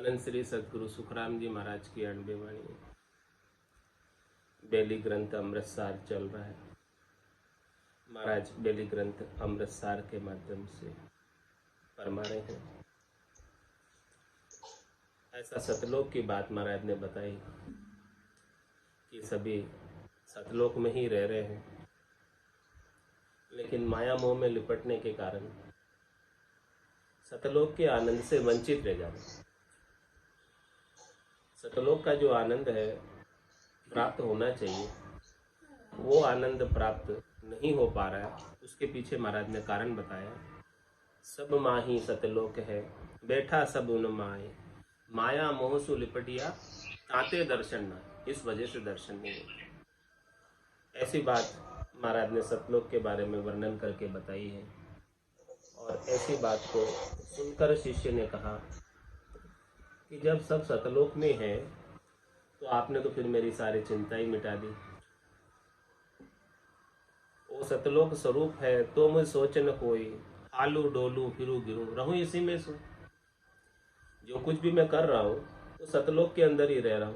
अनंत श्री सदगुरु सुखराम जी महाराज की 98वीं वाणी बेली ग्रंथ अमृतसार चल रहा है। महाराज बेली ग्रंथ अमृतसार के माध्यम से फरमा रहे हैं। ऐसा सतलोक की बात महाराज ने बताई कि सभी सतलोक में ही रह रहे हैं, लेकिन माया मोह में लिपटने के कारण सतलोक के आनंद से वंचित रह जाते हैं। सतलोक का जो आनंद है प्राप्त होना चाहिए, वो आनंद प्राप्त नहीं हो पा रहा है। उसके पीछे महाराज ने कारण बताया। सब माही सतलोक है, बैठा सब उन माए, माया मोह सु लिपटिया, ताते दर्शन ना, इस वजह से दर्शन नहीं होते। ऐसी बात महाराज ने सतलोक के बारे में वर्णन करके बताई है। और ऐसी बात को सुनकर शिष्य ने कहा कि जब सब सतलोक में है तो आपने तो फिर मेरी सारी चिंता ही मिटा दी। वो सतलोक स्वरूप है तो मुझे सोच न कोई, हालू डोलू फिरू गिरू रहूं इसी में सो। जो कुछ भी मैं कर रहा हूं तो सतलोक के अंदर ही रह रहा हूं,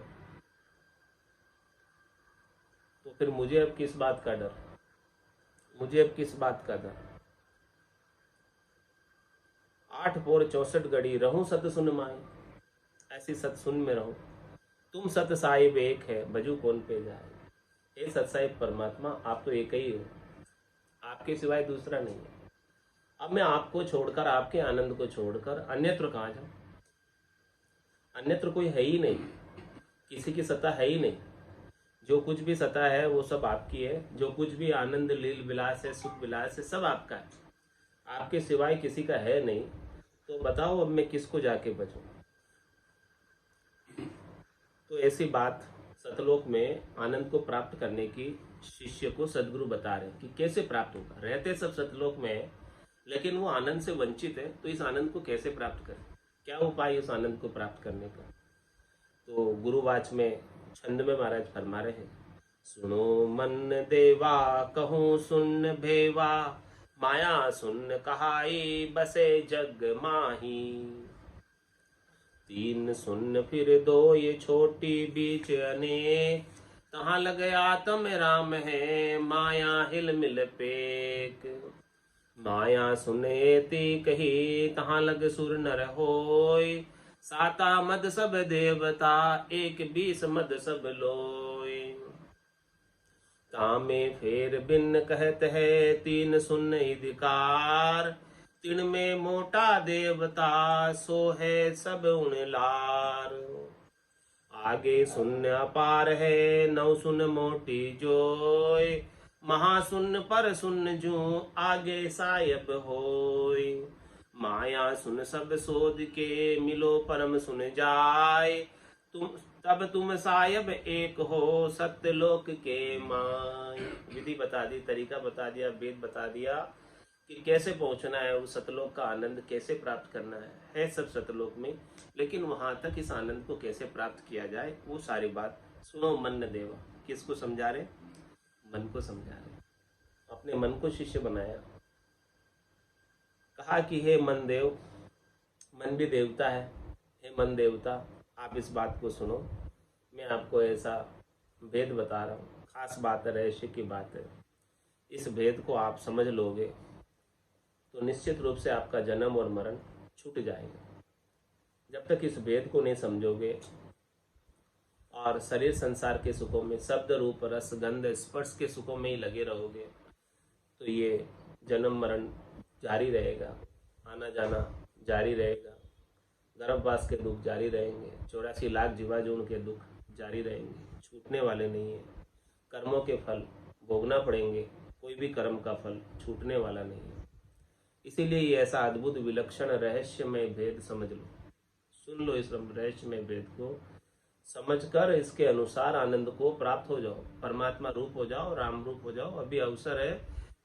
तो फिर मुझे अब किस बात का डर, मुझे अब किस बात का डर। 8 पोर 64 घड़ी रहूं सत सुन माए, ऐसी सत सुन में रहूं। तुम सत साहिब एक है, बजू कौन पे जाए। हे सत साहिब परमात्मा, आप तो एक ही हो, आपके सिवाय दूसरा नहीं है। अब मैं आपको छोड़कर, आपके आनंद को छोड़कर अन्यत्र कहाँ जाऊं। अन्यत्र कोई है ही नहीं, किसी की सत्ता है ही नहीं। जो कुछ भी सत्ता है वो सब आपकी है। जो कुछ भी आनंद लील विलास है, सुख विलास है, सब आपका है। आपके सिवाय किसी का है नहीं। तो बताओ अब मैं किसको जाके बचूं। तो ऐसी बात सतलोक में आनंद को प्राप्त करने की शिष्य को सदगुरु बता रहे हैं कि कैसे प्राप्त होगा। रहते सब सतलोक में है, लेकिन वो आनंद से वंचित है, तो इस आनंद को कैसे प्राप्त करें, क्या उपाय है उस आनंद को प्राप्त करने का। तो गुरुवाच में छंद में महाराज फरमा रहे हैं, सुनो मन देवा कहूँ सुन भेवा, माया सुन कहाई बसे जग माही। 3 सुन फिर 2 ये छोटी बीच अनेक, तहाँ लग आत्म राम है, माया हिल मिल पेक। माया सुने ती कही, तहाँ लग सुर नर होय, साता मद सब देवता, 1 20 मद सब लोय। तामे फेर बिन कहत है, 3 सुन अधिकार, 3 में मोटा देवता, सो है सब उन लार। आगे शून्य अपार है, 9 सुन मोटी जोय, महाशून्य पर सुन जू, आगे सायब होय। माया सुन सब शोध के, मिलो परम सुन जाय, तब तुम सायब एक हो, सत्यलोक के माय। विधि बता दी, तरीका बता दिया, वेद बता दिया कि कैसे पहुंचना है, उस सतलोक का आनंद कैसे प्राप्त करना है सब सतलोक में, लेकिन वहां तक इस आनंद को कैसे प्राप्त किया जाए, वो सारी बात सुनो मन देवा। किसको समझा रहे, मन को समझा रहे। अपने मन को शिष्य बनाया, कहा कि हे मन देव, मन भी देवता है, हे मन देवता आप इस बात को सुनो। मैं आपको ऐसा भेद बता रहा हूँ, खास बात है, रहस्य की बात है। इस भेद को आप समझ लोगे तो निश्चित रूप से आपका जन्म और मरण छूट जाएगा। जब तक इस भेद को नहीं समझोगे और शरीर संसार के सुखों में, शब्द रूप रस गंध स्पर्श के सुखों में ही लगे रहोगे, तो ये जन्म मरण जारी रहेगा, आना जाना जारी रहेगा, गर्भवास के दुख जारी रहेंगे, 84 लाख जीवाणु के दुख जारी रहेंगे, छूटने वाले नहीं है। कर्मों के फल भोगना पड़ेंगे, कोई भी कर्म का फल छूटने वाला नहीं है। इसीलिए ये ऐसा अद्भुत विलक्षण रहस्यमय भेद समझ लो, सुन लो। इस रहस्यमय भेद को समझकर इसके अनुसार आनंद को प्राप्त हो जाओ, परमात्मा रूप हो जाओ, राम रूप हो जाओ। अभी अवसर है,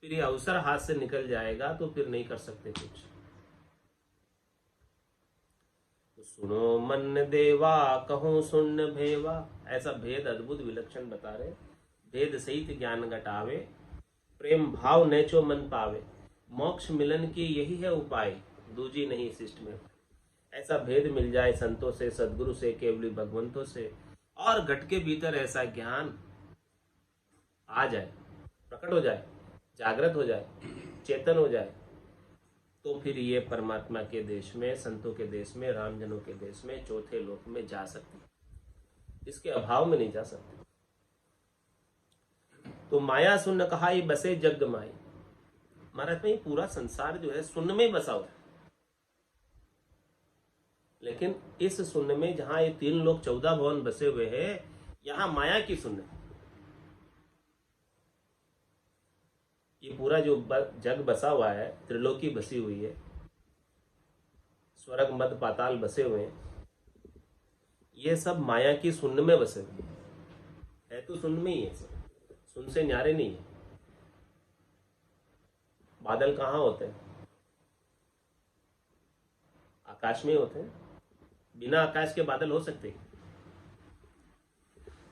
फिर ये अवसर हाथ से निकल जाएगा तो फिर नहीं कर सकते कुछ। तो सुनो मन देवा कहूँ सुन भेवा, ऐसा भेद अद्भुत विलक्षण बता रहे। भेद सहित ज्ञान घटावे, प्रेम भाव नेचो मन पावे, मोक्ष मिलन की यही है उपाय, दूजी नहीं शिष्ट में। ऐसा भेद मिल जाए संतों से, सदगुरु से, केवली भगवंतों से, और घट के भीतर ऐसा ज्ञान आ जाए, प्रकट हो जाए, जागृत हो जाए, चेतन हो जाए, तो फिर ये परमात्मा के देश में, संतों के देश में, रामजनों के देश में, चौथे लोक में जा सकती, इसके अभाव में नहीं जा सकती। तो माया सुन कहा ये बसे जग माई। महाराज में पूरा संसार जो है शून्य में बसा हुआ है, लेकिन इस शून्य में जहां ये 3 लोक 14 भवन बसे हुए हैं, यहां माया की शून्य, ये पूरा जो जग बसा हुआ है, त्रिलोकी बसी हुई है, स्वर्ग मध्य पाताल बसे हुए हैं, ये सब माया की शून्य में बसे हुए है। तो शून्य में ही है, सब शून्य से न्यारे नहीं है। बादल कहाँ होते हैं? आकाश में होते हैं। बिना आकाश के बादल हो सकते हैं?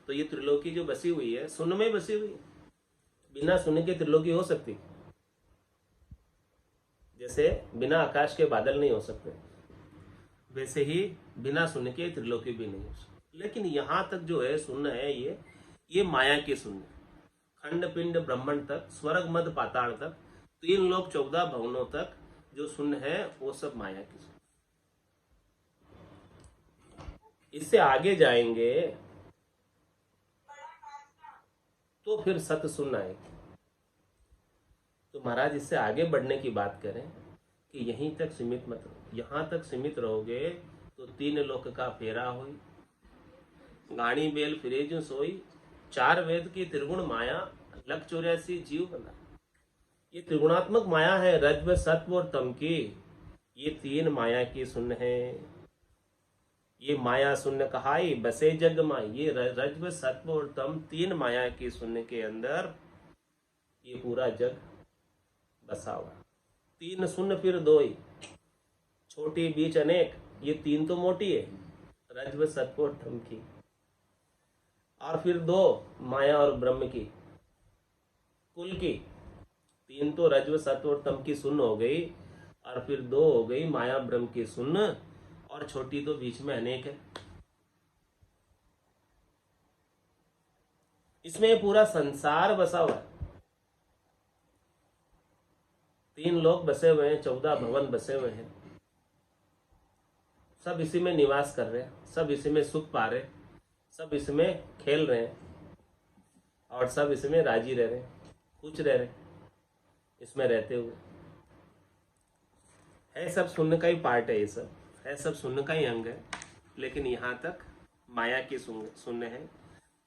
तो ये त्रिलोकी जो बसी हुई है शून्य में बसी हुई है। बिना शून्य के त्रिलोकी हो सकती, जैसे बिना आकाश के बादल नहीं हो सकते, वैसे ही बिना शून्य के त्रिलोकी भी नहीं हो सकती। लेकिन यहां तक जो है शून्य है, ये माया की शून्य, खंड पिंड ब्रह्मंड तक, स्वर्ग मध्य पाताल तक, 3 लोक 14 भवनों तक जो शून्य है वो सब माया की शून्य। इससे आगे जाएंगे तो फिर सत शून्य आएगी। तो महाराज इससे आगे बढ़ने की बात करें कि यहीं तक सीमित मत रहो। यहां तक सीमित रहोगे तो 3 लोक का फेरा हुई, गाड़ी बेल फिरे जो सोई, 4 वेद की त्रिगुण माया, लख 84 जीव बना। ये त्रिगुणात्मक माया है, रज्व सत्व और तम की। ये 3 माया की शून्य है। ये माया शून्य कहाई बसे जग माई। ये रज्व सत्व और तम 3 माया की शून्य के अंदर ये पूरा जग बसा हुआ। 3 शून्य फिर 2 ही, छोटी बीच अनेक, ये 3 तो मोटी है, रज्व सत्व और तम की, और फिर 2 माया और ब्रह्म की, कुल की। 3 तो रज्व सत्व और तम की शून्य हो गई, और फिर 2 हो गई माया ब्रह्म की शून्य, और छोटी तो बीच में अनेक है। इसमें पूरा संसार बसा हुआ है। 3 लोक बसे हुए हैं, 14 भवन बसे हुए हैं, सब इसी में निवास कर रहे हैं, सब इसी में सुख पा रहे, सब इसमें खेल रहे हैं, और सब इसमें राजी रह रहे, खुश रह रहे इसमें रहते हुए। है सब शून्य का ही पार्ट है, ये सब है सब शून्य का ही अंग है, लेकिन यहाँ तक माया की शून्य है।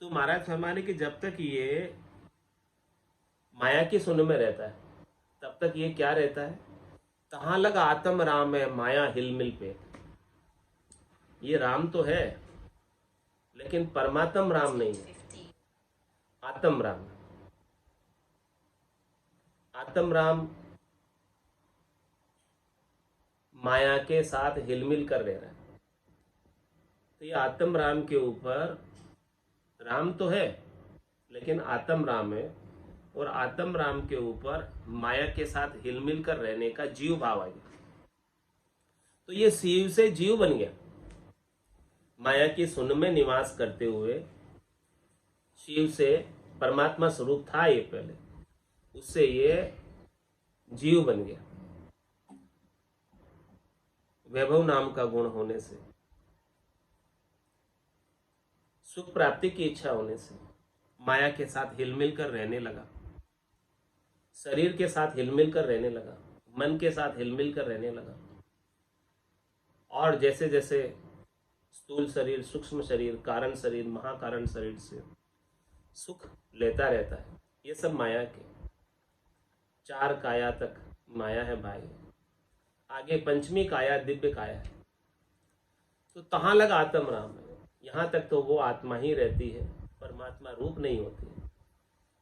तो महाराज फरमाने कि जब तक ये माया की शून्य में रहता है तब तक ये क्या रहता है? कहाँ लग आत्म राम है माया हिलमिल पे। ये राम तो है लेकिन परमात्म राम नहीं है, आत्म राम। आत्म राम माया के साथ हिलमिल कर रह रहा है। तो ये आत्म राम के ऊपर, राम तो है लेकिन आत्म राम है, और आत्म राम के ऊपर माया के साथ हिलमिल कर रहने का जीव भाव आ गया। तो ये शिव से जीव बन गया। माया की शून्य में निवास करते हुए शिव से परमात्मा स्वरूप था ये पहले, उससे ये जीव बन गया। वैभव नाम का गुण होने से, सुख प्राप्ति की इच्छा होने से माया के साथ हिलमिल कर रहने लगा, शरीर के साथ हिलमिल कर रहने लगा, मन के साथ हिलमिल कर रहने लगा। और जैसे जैसे स्थूल शरीर, सूक्ष्म शरीर, कारण शरीर, महाकारण शरीर से सुख लेता रहता है। ये सब माया के 4 काया तक माया है भाई, आगे 5वीं काया दिव्य काया है। तो तहां लग आत्म राम है। यहाँ तक तो वो आत्मा ही रहती है, परमात्मा रूप नहीं होती है।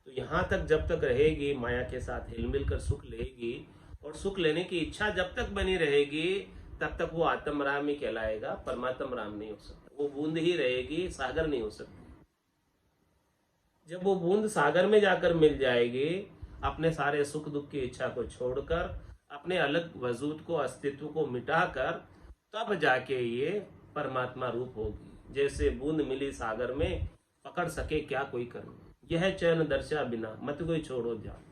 तो यहाँ तक जब तक रहेगी माया के साथ हिलमिल कर सुख लेगी, और सुख लेने की इच्छा जब तक बनी रहेगी तब तक वो आत्म राम ही कहलाएगा, परमात्म राम नहीं हो सकता। वो बूंद ही रहेगी, सागर नहीं हो सकती। जब वो बूंद सागर में जाकर मिल जाएगी, अपने सारे सुख दुख की इच्छा को छोड़कर, अपने अलग वजूद को, अस्तित्व को मिटाकर, तब जाके ये परमात्मा रूप होगी। जैसे बूंद मिली सागर में, पकड़ सके क्या कोई कर्म, यह चैन दर्शा बिना मत कोई छोड़ो ध्यान।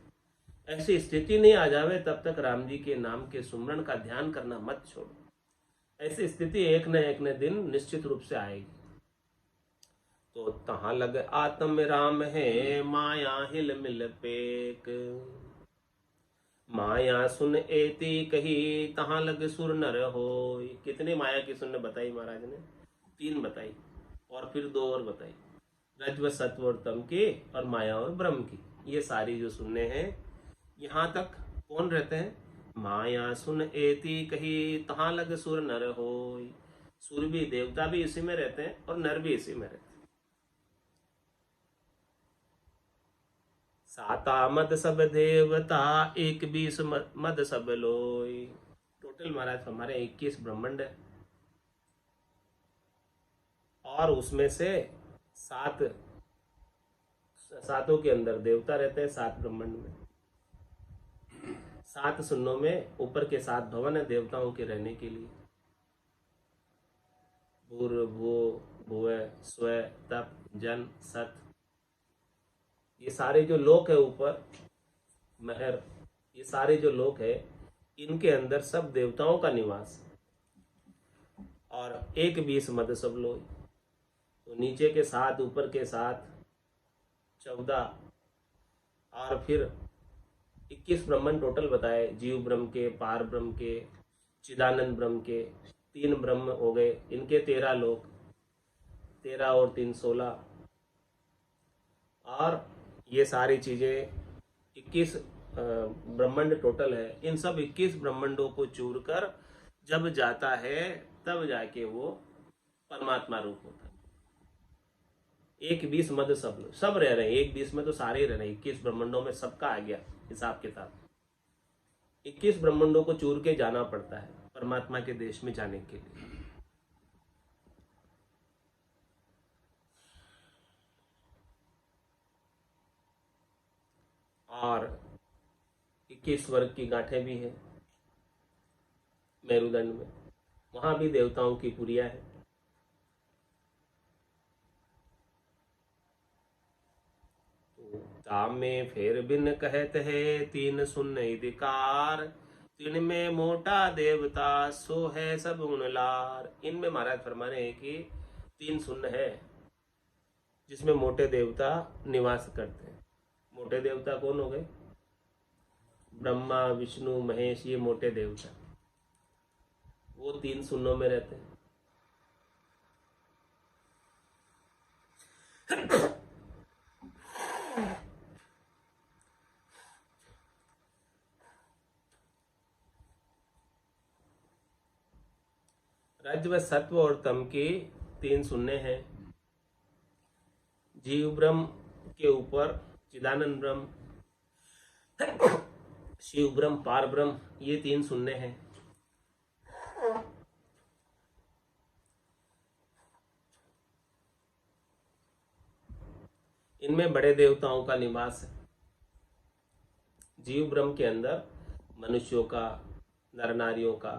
ऐसी स्थिति नहीं आ जावे तब तक राम जी के नाम के सुमरण का ध्यान करना मत छोड़ो। ऐसी स्थिति एक न दिन निश्चित रूप से आएगी। तो तहां लग आत्म राम है, माया हिल मिल पेक। माया सुन एती कही, तहां लग सुर नर हो। कितनी माया की सुनने बताई महाराज ने? 3 बताई, और फिर 2 और बताई, रज्व सत्व और तम की, और माया और ब्रह्म की। ये सारी जो सुनने हैं, यहाँ तक कौन रहते हैं? माया सुन एती कही, तहां लग सुर नर हो। सुर भी, देवता भी इसी में रहते हैं और नर भी इसी में रहते हैं। साता मद सब देवता, 21 मद सब लोई। टोटल महाराज हमारे 21 ब्रह्मांड है, और उसमें से 7 के अंदर देवता रहते हैं, 7 ब्रह्मांड में। 7 सुन्नों में ऊपर के 7 भवन है देवताओं के रहने के लिए। भूर भू भुव स्व तप जन सत, ये सारे जो लोक है ऊपर, महर, ये सारे जो लोक है, इनके अंदर सब देवताओं का निवास। और 21 मद सब लोग, तो नीचे के 7, ऊपर के 7, 14, और फिर 21 ब्रह्मन टोटल बताए। जीव ब्रह्म के, पार ब्रह्म के, चिदानंद ब्रह्म के, 3 ब्रह्म हो गए, इनके 13 लोक, 13 और 3 16, और ये सारी चीजें 21 ब्रह्मांड टोटल है। इन सब 21 ब्रह्मांडों को चूर कर जब जाता है, तब जाके वो परमात्मा रूप होता है। 21 मद सब रह रहे हैं, 21 में तो सारे ही रह रहे हैं। 21 ब्रह्मांडों में सबका आ गया हिसाब किताब। 21 ब्रह्मांडों को चूर के जाना पड़ता है परमात्मा के देश में जाने के लिए। और 21 स्वर्ग की गांठें भी है मेरुदंड में, वहां भी देवताओं की पुरिया है। ताम में फेर बिन कहत है, 3 सुन अधिकार। 3 में मोटा देवता, सो है सब गुण लार। इनमें महाराज फरमा रहे हैं कि 3 सुन है जिसमें मोटे देवता निवास करते हैं। मोटे देवता कौन हो गए? ब्रह्मा विष्णु महेश, ये मोटे देवता, वो 3 सुन्नों में रहते हैं। रज्व सत्व और तम की 3 सुन्ने हैं। जीव ब्रह्म के ऊपर चिदानंद ब्रह्म, शिव ब्रह्म, पार ब्रह्म, ये 3 सुन्ने हैं। इनमें बड़े देवताओं का निवास है। जीव ब्रह्म के अंदर मनुष्यों का, नर नारियों का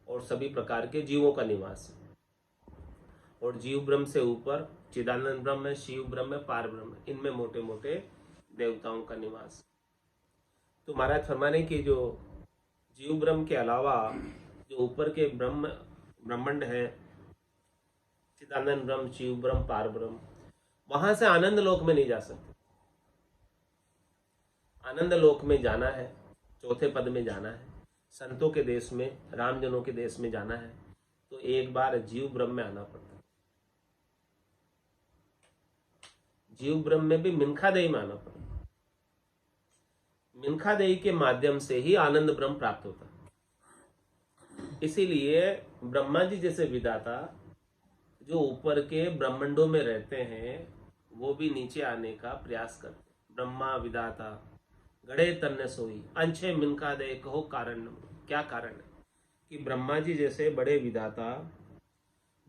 और सभी प्रकार के जीवों का निवास है। और जीव ब्रह्म से ऊपर चिदानंद ब्रह्म है, शिव ब्रह्म है, पार ब्रह्म है, इनमें मोटे मोटे देवताओं का निवास। तो महाराज फरमाने की जो जीव ब्रह्म के अलावा जो ऊपर के ब्रह्मांड है, चिदानंद ब्रह्म, शिव ब्रह्म, पार ब्रह्म, वहां से आनंद लोक में नहीं जा सकते। आनंद लोक में जाना है, चौथे पद में जाना है, संतों के देश में, रामजनों के देश में जाना है, तो एक बार जीव ब्रह्म में आना पड़ता है। जीव ब्रह्म में भी मिनखादेही में आना पड़ता है। मिनखादेही के माध्यम से ही आनंद ब्रह्म प्राप्त होता है। इसीलिए ब्रह्मा जी जैसे विधाता जो ऊपर के ब्रह्मांडों में रहते हैं, वो भी नीचे आने का प्रयास करते हैं। ब्रह्मा विधाता गड़े तन्ने सोई, अंशे मिनका दे कहो कारण। क्या कारण है कि ब्रह्मा जी जैसे बड़े विधाता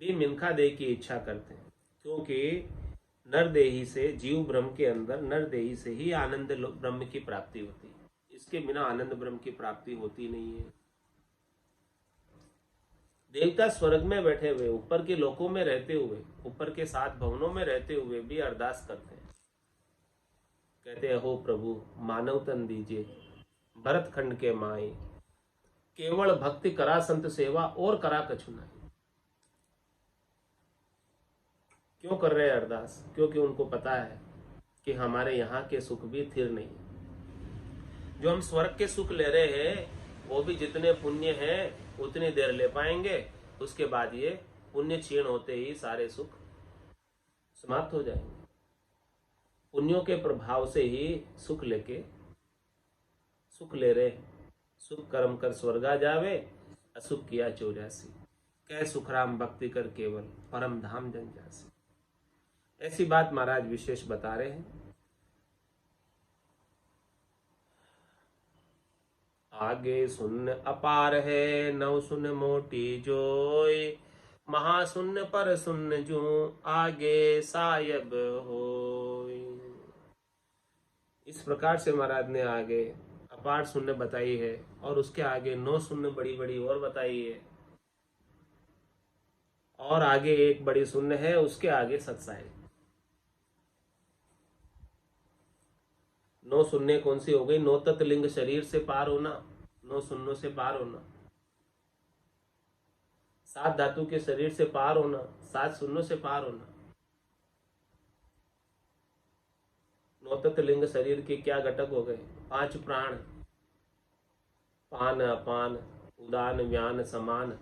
भी मिनखा दे की इच्छा करते हैं, क्योंकि नरदेही से, जीव ब्रह्म के अंदर नरदेही से ही आनंद ब्रह्म की प्राप्ति होती है। इसके बिना आनंद ब्रह्म की प्राप्ति होती नहीं है। देवता स्वर्ग में बैठे हुए, ऊपर के लोकों में रहते हुए, ऊपर के 7 भवनों में रहते हुए भी अरदास करते हैं। कहते हैं, हो प्रभु मानव तन दीजिए, भरत खंड के माई, केवल भक्ति करा संत सेवा और करा कछु नहीं। क्यों कर रहे हैं अरदास? क्योंकि उनको पता है कि हमारे यहाँ के सुख भी स्थिर नहीं है। जो हम स्वर्ग के सुख ले रहे हैं वो भी जितने पुण्य हैं उतनी देर ले पाएंगे, उसके बाद ये पुण्य क्षीण होते ही सारे सुख समाप्त हो जाएंगे। पुण्यों के प्रभाव से ही सुख ले रहे हैं। सुख कर्म कर स्वर्गा जावे, असुख किया 84, कह सुखराम भक्ति कर केवल परम धाम जन जासी। ऐसी बात महाराज विशेष बता रहे हैं। आगे सुन अपार है, नव सुन मोटी जोय, महाशून्य पर सुन जू आगे सायब होय। इस प्रकार से महाराज ने आगे अपार शून्य बताई है और उसके आगे 9 शून्य बड़ी बड़ी और बताई है, और आगे एक बड़ी शून्य है, उसके आगे सत्साई। 9 शून्य कौन सी हो गई? 9 तत्लिंग शरीर से पार होना, 9 शून्यों से पार होना, 7 धातु के शरीर से पार होना, 7 शून्यों से पार होना। 9 तत्लिंग शरीर के क्या घटक हो गए? 5 प्राण, पान अपान उदान व्यान समान,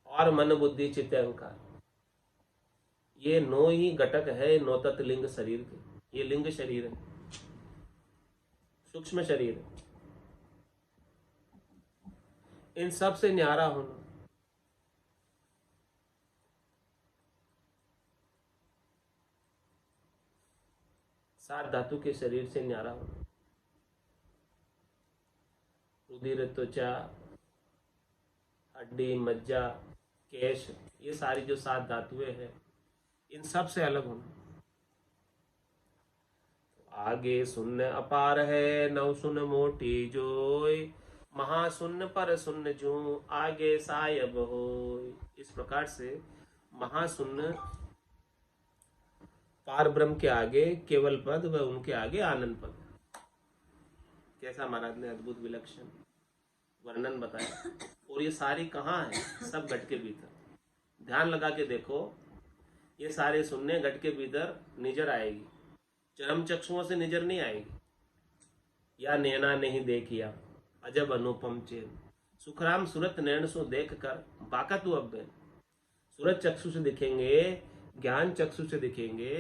और मन बुद्धि चित्त अहंकार। ये 9 ही घटक है 9 तत्लिंग शरीर के। ये लिंग शरीर है, सूक्ष्म शरीर है। इन सब से न्यारा होना, सात धातु के शरीर से न्यारा होना। रुधिर, त्वचा, हड्डी, मज्जा, केश, ये सारी जो 7 धातुएं हैं, इन सब से अलग होना। आगे शून्य अपार है, नव सुन मोटी जोय, महाशून्य पर शून्य जू आगे सायब होय। इस प्रकार से महाशून्य पार ब्रह्म के आगे केवल पद व उनके आगे आनंद पद। कैसा महाराज ने अद्भुत विलक्षण वर्णन बताया। और ये सारी कहाँ है? सब घट के भीतर। ध्यान लगा के देखो, ये सारे शून्य घट के भीतर नजर आएगी, चरम चक्षुओं से नजर नहीं आएगी। या नैना नहीं देखिया अजब अनुपम चेन, सुखराम सूरत नैन सो देख कर बाका तू अब बैन। सूरत चक्षु से दिखेंगे, ज्ञान चक्षु से दिखेंगे,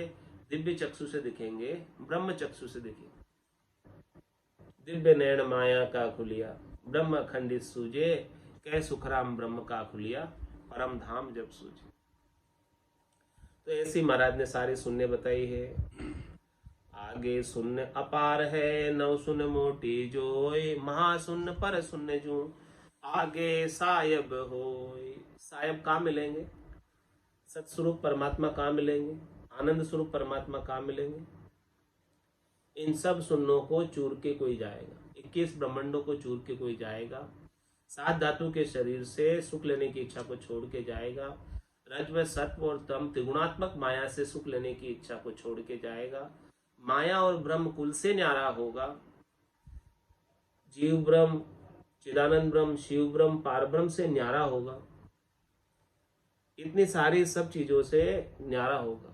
दिव्य चक्षु से दिखेंगे, ब्रह्म चक्षु से दिखेंगे। दिव्य नैन माया का खुलिया, ब्रह्म अखंडित सूझे, कह सुखराम ब्रह्म का खुलिया, परम धाम जब सूझे। तो ऐसी महाराज ने सारी शून्य बताई है। आगे शून्य अपार है, नव शून्य मोटी जोय, महाशून्य पर शून्य जू आगे सायब होय। सायब कहाँ मिलेंगे? सत्स्वरूप परमात्मा कहाँ मिलेंगे? आनंद स्वरूप परमात्मा कहाँ मिलेंगे? इन सब शून्यों को चूर के कोई जाएगा, 21 ब्रह्मांडों को चूर के कोई जाएगा, 7 धातु के शरीर से सुख लेने की इच्छा को छोड़ के जाएगा, रज सत्व और तम त्रिगुणात्मक माया से सुख लेने की इच्छा को छोड़ के जाएगा, माया और ब्रह्म कुल से न्यारा होगा। जीव ब्रह्म, चिदानंद ब्रह्म, शिव ब्रह्म, पार ब्रह्म से न्यारा होगा। इतनी सारी सब चीजों से न्यारा होगा,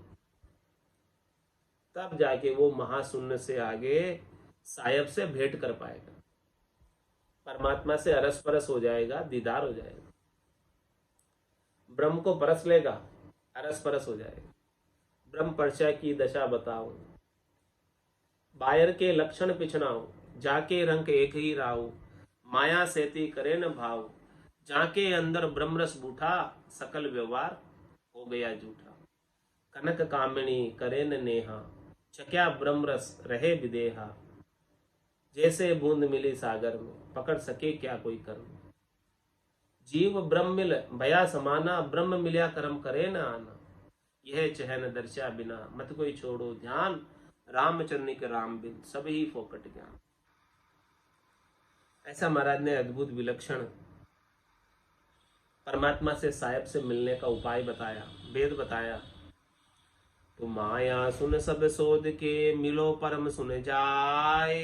तब जाके वो महाशून्य से आगे सायब से भेंट कर पाएगा, परमात्मा से अरस परस हो जाएगा, दीदार हो जाएगा। ब्रह्म को परस लेगा, अरस परस हो जाएगा। ब्रह्म पर्चा की दशा बताओ, बायर के लक्षण पिछनाओ, जाके रंग एक ही राव, माया सेती करे न भाव, जाके अंदर ब्रह्मरस बूठा, सकल व्यवहार हो गया झूठा। कनक कामिनी करे न नेहा, छक्या ब्रह्मरस रहे विदेहा, जैसे बूंद मिली सागर में, पकड़ सके क्या कोई कर्म। जीव ब्रह्म मिल भया समाना, ब्रह्म मिल्या कर्म करे न आना, यह चहन दर्शा बिना, मत कोई छोड़ो ध्यान, रामचंद्र के राम बिन सभी फोकट ज्ञान। ऐसा महाराज ने अद्भुत विलक्षण परमात्मा से साहेब से मिलने का उपाय बताया, वेद बताया। तो माया सुन सब शोध के, मिलो परम सुन जाए,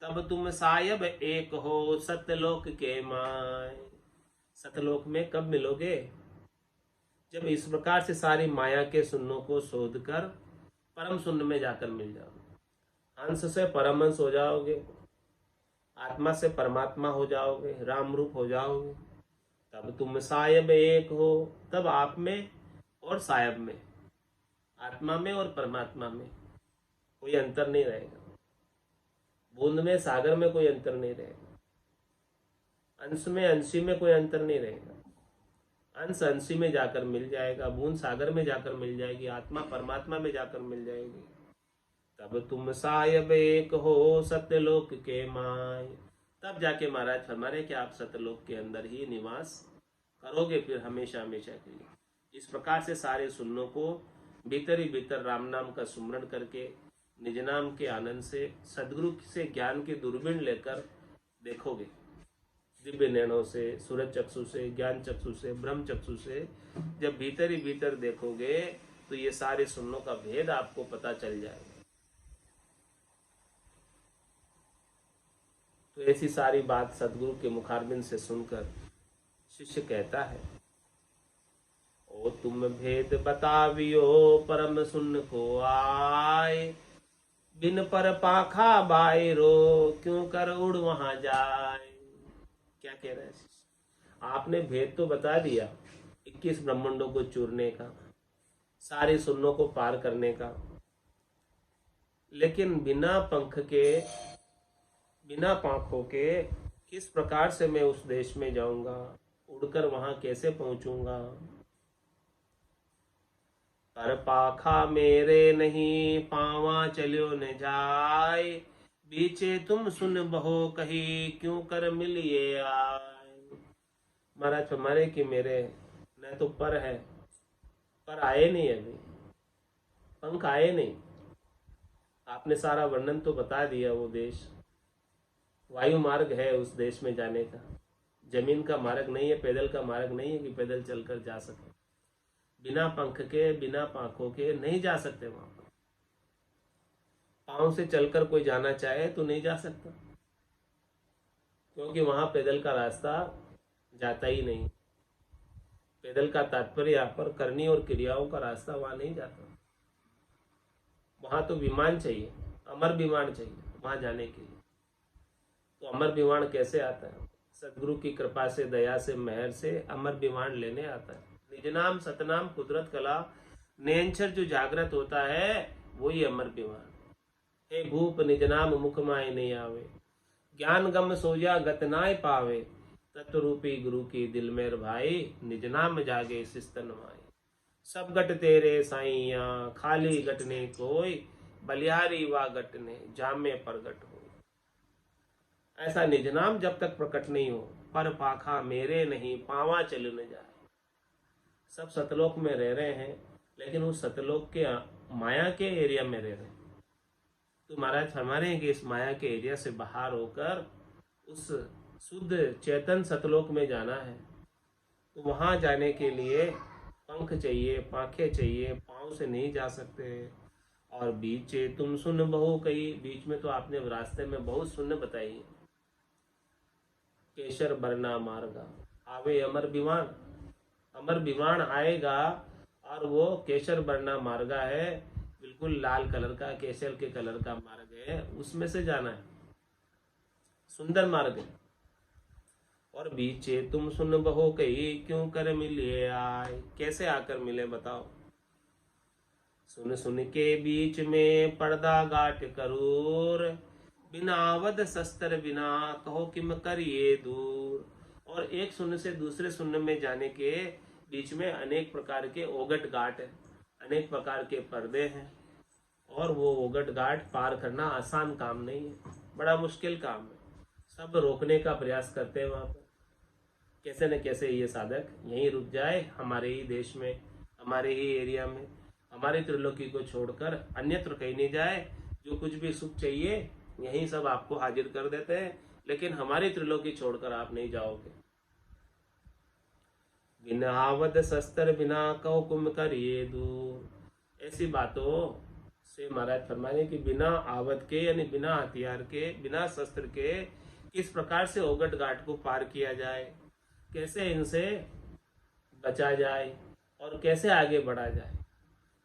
तब तुम सायब एक हो सत्यलोक के माय। सतलोक में कब मिलोगे? जब इस प्रकार से सारी माया के शून्यों को शोध कर परम शून्य में जाकर मिल जाओगे। हंस से परमहंस हो जाओगे, आत्मा से परमात्मा हो जाओगे, राम रूप हो जाओगे। तब तुम सायब एक हो, तब आप में और सायब में, आत्मा में और परमात्मा में कोई अंतर नहीं रहेगा। बूंद में सागर में कोई अंतर नहीं रहेगा, अंश में अंशी में कोई अंतर नहीं रहेगा। अंश अंशी में जाकर मिल जाएगा, बूंद सागर में जाकर मिल जाएगी, आत्मा परमात्मा में जाकर मिल जाएगी। तब तुम सायब एक हो सत्यलोक के माय। तब जाके महाराज फरमा रहे कि आप सत्यलोक के अंदर ही निवास करोगे फिर हमेशा हमेशा के लिए। इस प्रकार से सारे सुन्नों को भीतर ही भीतर राम नाम का सुमरण करके निज नाम के आनंद से सदगुरु से ज्ञान की दूरबीन लेकर देखोगे। दिव्य नैनों से, सूरज चक्षु से, ज्ञान चक्षु से, ब्रह्म चक्षु से जब भीतर ही भीतर देखोगे तो ये सारे सुन्नों का भेद आपको पता चल जाएगा। तो ऐसी सारी बात सदगुरु के मुखारबिंद से सुनकर शिष्य कहता है, ओ तुम भेद बतावियो परम सुन को आए, बिन पर पाखा बायरो क्यों कर उड़ वहां जाए। क्या कह रहे हैं शिष्य? आपने भेद तो बता दिया 21 ब्रह्मांडों को चूरने का, सारे सुन्नों को पार करने का, लेकिन बिना पंख के, बिना पांखों के किस प्रकार से मैं उस देश में जाऊंगा, उड़कर वहां कैसे पहुंचूंगा। पर पाखा मेरे नहीं पावा चलियो न जाए, बीचे तुम सुन बहो कही क्यों कर मिलिए आए। महाराज हमारे कि मेरे न तो पर है, पर आए नहीं, अभी पंख आए नहीं। आपने सारा वर्णन तो बता दिया। वो देश वायु मार्ग है, उस देश में जाने का जमीन का मार्ग नहीं है, पैदल का मार्ग नहीं है कि पैदल चलकर जा सके। बिना पंख के, बिना पांखों के नहीं जा सकते वहां पर। पांव से चलकर कोई जाना चाहे तो नहीं जा सकता, क्योंकि वहां पैदल का रास्ता जाता ही नहीं। पैदल का तात्पर्य यहाँ पर करनी और क्रियाओं का रास्ता वहां नहीं जाता। वहां तो विमान चाहिए, अमर विमान चाहिए वहां जाने के लिए। तो अमर विमान कैसे आता है? सदगुरु की कृपा से, दया से, मेहर से अमर विमान लेने आता है। निज नाम सतनाम कुदरत कला नेंचर जो जागृत होता है वही अमर विमान। हे भूप निज नाम मुख माय नहीं आवे, ज्ञान गम सोया गत नाय पावे, तत्वरूपी गुरु की दिल मेर भाई, निज नाम जागे सिस्तन माई। सब गट तेरे साइया खाली गटने कोई, बलिहारी वा गटने जामे प्रगट हो। ऐसा निज नाम जब तक प्रकट नहीं हो, पर पाखा मेरे नहीं पावा चल न जाए। सब सतलोक में रह रहे हैं, लेकिन उस सतलोक के माया के एरिया में रह रहे हैं। तो महाराज फरमा रहे हैं कि इस माया के एरिया से बाहर होकर उस शुद्ध चेतन सतलोक में जाना है। तो वहां जाने के लिए पंख चाहिए, पांखें चाहिए, पांव से नहीं जा सकते। और बीचे तुम सुन बहु कही, बीच में तो आपने रास्ते में बहुत सुन बताई है। केशर बरना मार्गा आवे अमर विमान, अमर विमान आएगा और वो केशर बरना मार्गा है, बिल्कुल लाल कलर का, केसर के कलर का मार्ग है, उसमें से जाना है। सुंदर मार्ग है। और बीचे तुम सुन बहो कही क्यों कर मिले आए, कैसे आकर मिले बताओ। सुन सुन के बीच में पर्दा गाट करूर, बिना अवध शस्त्र बिना कहो किम करिए दूर। और एक शून्य से दूसरे शून्य में जाने के बीच में अनेक प्रकार के ओगट घाट है, अनेक प्रकार के पर्दे हैं। और वो ओगट घाट पार करना आसान काम नहीं है, बड़ा मुश्किल काम है। सब रोकने का प्रयास करते हैं वहां पर, कैसे न कैसे ये साधक यहीं रुक जाए, हमारे ही देश में, हमारे ही एरिया में, हमारे त्रिलोकी को छोड़कर अन्यत्र कहीं नहीं जाए। जो कुछ भी सुख चाहिए यहीं सब आपको हाजिर कर देते हैं, लेकिन हमारी त्रिलोकी छोड़कर आप नहीं जाओगे। बिना आवत शस्त्र बिना कौ कुम करिए दूर। ऐसी बातों से महाराज फरमाने कि बिना आवत के यानी बिना हथियार के, बिना शस्त्र के किस प्रकार से ओगट घाट को पार किया जाए, कैसे इनसे बचा जाए और कैसे आगे बढ़ा जाए,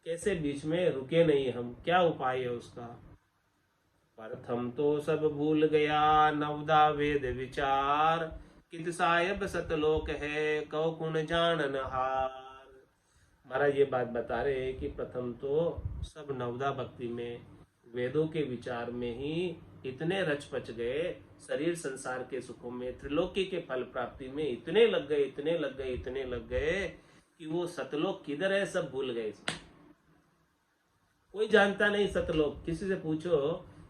कैसे बीच में रुके नहीं हम, क्या उपाय है उसका। प्रथम तो सब भूल गया नवदा वेद विचार, कित साहेब सतलोक है कौ कुण जानन हार। महाराज ये बात बता रहे हैं कि प्रथम तो सब नवदा भक्ति में, वेदों के विचार में ही इतने रच पच गए, शरीर संसार के सुखों में, त्रिलोकी के फल प्राप्ति में इतने लग गए, इतने लग गए, इतने लग गए कि वो सतलोक किधर है सब भूल गए। कोई जानता नहीं सतलोक। किसी से पूछो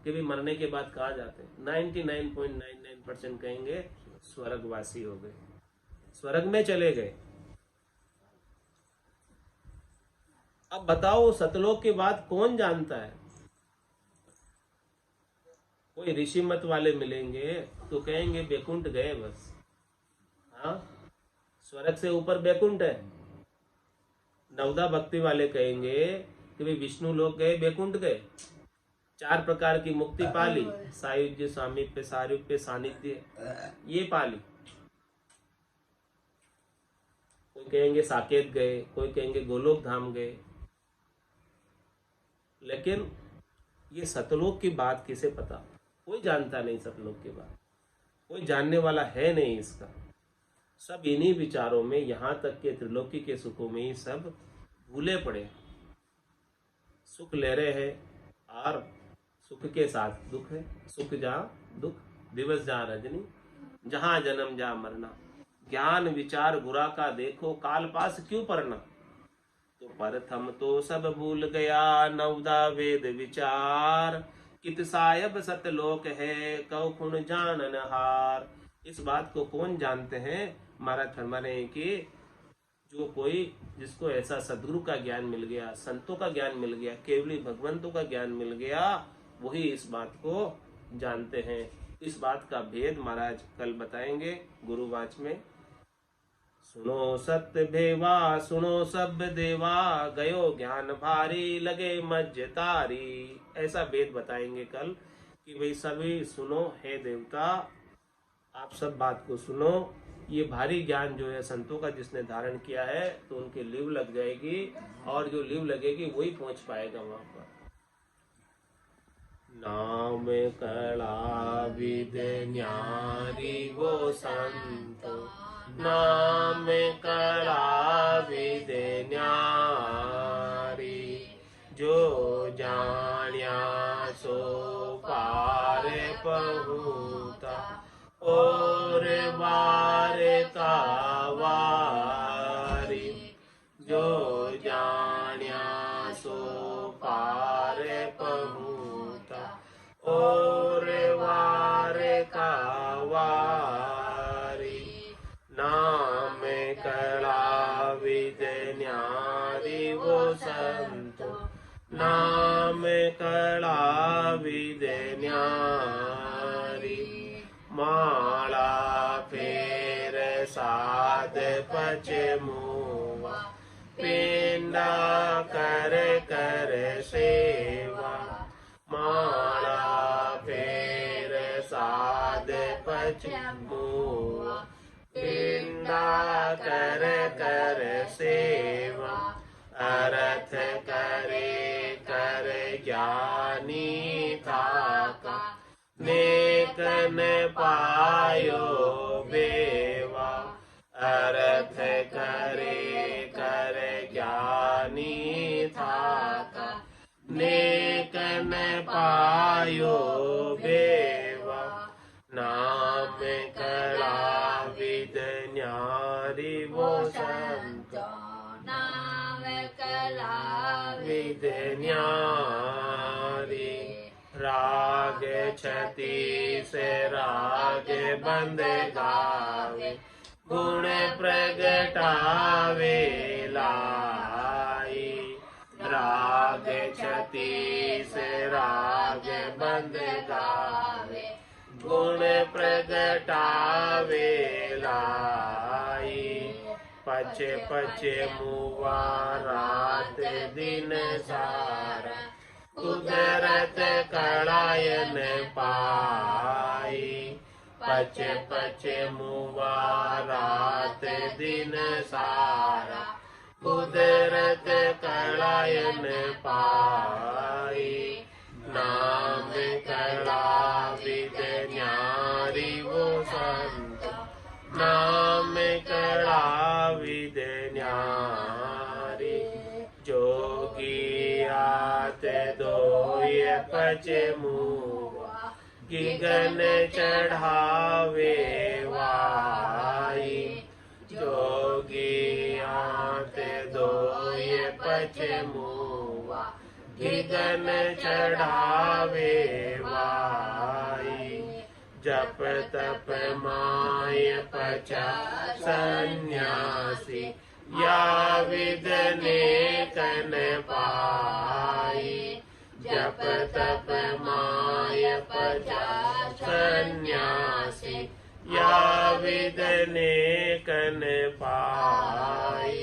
कि भी मरने के बाद कहाँ जाते हैं, 99.99% कहेंगे स्वर्गवासी हो गए, स्वर्ग में चले गए। अब बताओ सतलोक के बाद कौन जानता है। कोई ऋषि मत वाले मिलेंगे तो कहेंगे बैकुंठ गए बस। हाँ, स्वर्ग से ऊपर बैकुंठ है। नवदा भक्ति वाले कहेंगे कि भाई विष्णु लोग गए, बैकुंठ गए, 4 प्रकार की मुक्ति पाली, सायुज्य, सामीप्य, सारूप्य, सानिध्य, ये पाली। कोई कहेंगे साकेत गए, कोई कहेंगे गोलोक धाम गए। लेकिन ये सतलोक की बात किसे पता, कोई जानता नहीं सतलोक की बात, कोई जानने वाला है नहीं इसका। सब इन्हीं विचारों में, यहाँ तक के त्रिलोकी के सुखों में ही सब भूले पड़े, सुख ले रहे हैं और सुख के साथ दुख है। सुख जहाँ दुख, दिवस जहाँ रजनी, जहाँ जन्म जहाँ मरना, ज्ञान विचार बुरा का देखो, काल पास क्यों पढ़ना। तो प्रथम तो सब भूल गया नवदा वेद विचार, कित सायब सतलोक है कौ कुण जानन हार। इस बात को कौन जानते हैं। महाराज फरमा रहे हैं कि जो कोई, जिसको ऐसा सदगुरु का ज्ञान मिल गया, संतों का ज्ञान मिल गया, केवली भगवंतों का ज्ञान मिल गया, वही इस बात को जानते हैं। इस बात का भेद महाराज कल बताएंगे गुरुवाच में। सुनो सत्य भेवा सुनो सब देवा, गयो ज्ञान भारी लगे मज्ज तारी। ऐसा भेद बताएंगे कल कि भाई सभी सुनो, हे देवता आप सब बात को सुनो। ये भारी ज्ञान जो है संतों का जिसने धारण किया है तो उनके लीव लग जाएगी, और जो लीव लगेगी वही पहुंच पाएगा वहां पर। नाम कला विद्य न्यारी वो संतो, नाम कला विद्य न्यारी, जो जानिया सो पार पहुता, और बार का वारी, जो जानिया सो पार पहुता, और वार का वारी। नाम कला विद्य न्यारी वो संतो, नाम कला विद्य न्यारी, माला फेर साध पच मुआ, पिंडा कर कर सेवा, माला फेर साध पच मुआ, पिंडा कर कर सेवा, अर्थ करे कर ज्ञानी थाका, नेकन पायो बेवा, अर्थ करे कर ज्ञानी थाका, नेकन पायो बेवा। नाम कला विद्य न्यारी वो संतो, नाम कला विद्य न्यारी, राग छति से राग बंद गावे, गुण प्रगटावे लाई, राग छति से राग बंद गावे, गुण प्रगटावे लाई, पचे पचे मुआ रात दिन सारा, कुदरत कड़ायन पाई। पचे पचे मुआ रात दिन सारा, कुदरत कड़ायन पाई। नाम कड़ा विद न्यारी वो संत, नाम कड़ा विद न्यारी। जोगी आत दोय पचे मुआ, गिगन चढ़ावे वाई। जोगी आत दोय पचे मुआ, गिगन चढ़ावे वाई। जप तप माय पचा सन्यासी, या विद नेकन पाई। जप तप माय पचा सन्यासी, या विद नेकन पाई।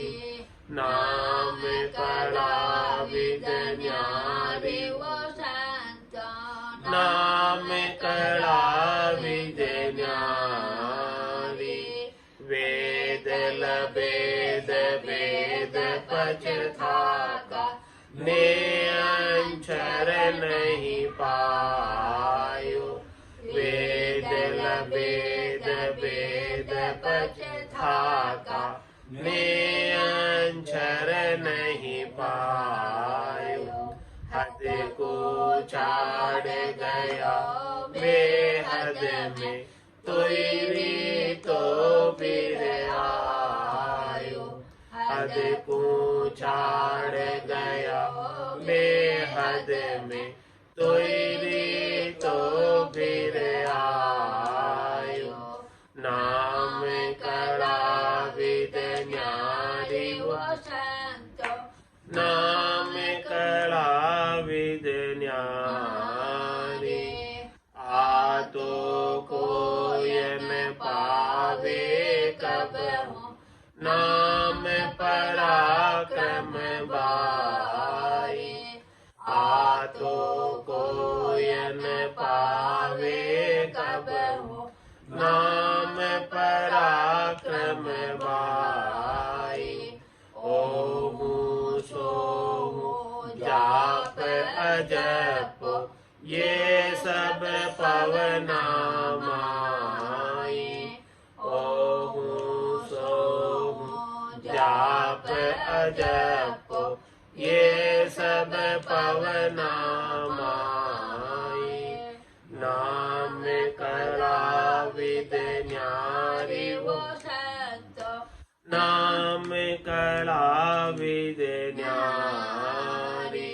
नाम कड़ा विद न्यारी वो संत, नाम कड़ा विद न्यारी। वेद लबेद वेद पछताका, ने अंचर नहीं पायो। वेद लबेद वेद पछताका, ने अंचर नहीं पायो। हद को छाड़ गया बेहद में, तुरी तो फिर आयो। हद को छाड़ गया बेहद में, तुरी तो फिर आयो। नाम कड़ा विद न्यारी वो संत, नाम कड़ा विद न्यारी। आतो कोयन पावे कब हो, नाम पराक्रम बाई। आतो कोयन पावे कब हो, नाम पराक्रम बाई। ओहु सोहु जाप अजप, ये सब पवना माई। ओहु सोहु जाप अजप, ये सब पवना माई। नाम कड़ा विद न्यारी वो संत, नाम कड़ा विद न्यारी।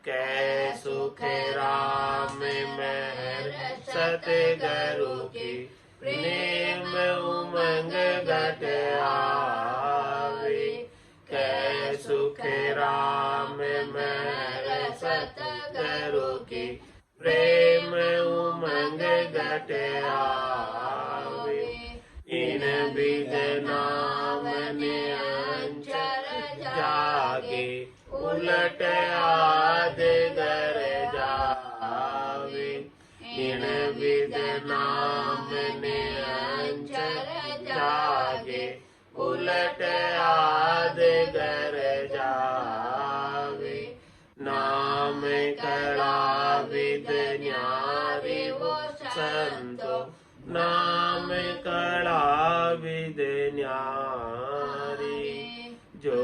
कै सुख राम मेहर सतगुरु की, प्रेम उमंग घट आवे। कै सुख राम मेहर सतगुरु की, प्रेम उमंग घट आवे। इन विद नाम ने अंचर जागे, उलट आद घर जावे। इन विद नाम ने अंचर जागे, उलट आद घर जावे। नाम कड़ा विद न्यारी वो संत, नाम कड़ा विद न्यारी। जो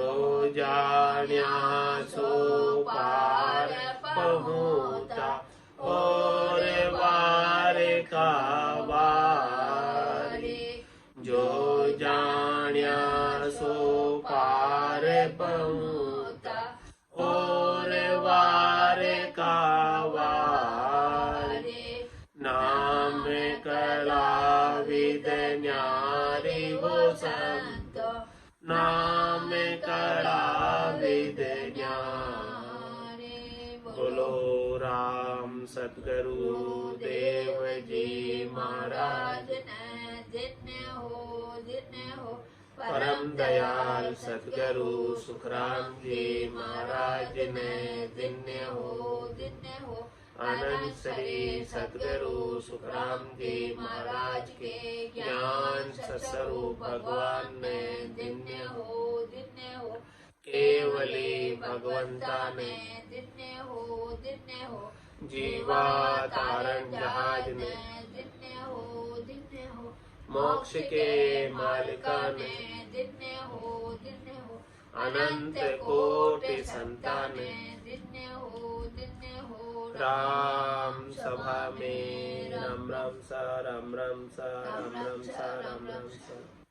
जान्या सो पार पहुँचा, और वार का वारी। जो जान्या सो पार पहुँचा, और वार का वारी। नाम कड़ा विद न्यारी वो संत, नाम कड़ा विद न्यारी। बोलो राम सतगुरु देव जी महाराज। जितने हो परम दयाल सतगुरु सुखराम जी महाराज ने दिन्य हो। आनंद श्री सतगुरु सुखराम जी महाराज के ज्ञान सत्स्वरूप भगवान ने दिन्य हो। केवली भगवंता ने दिन्य हो। जीवा तारण जहाज ने दिन्य हो। मोक्ष के मालिका ने दिन्य हो। अनंत कोटि संतान ने दिन्य हो। राम सभा में रम रम सा रम रम सा रम रम सा रम रम सा।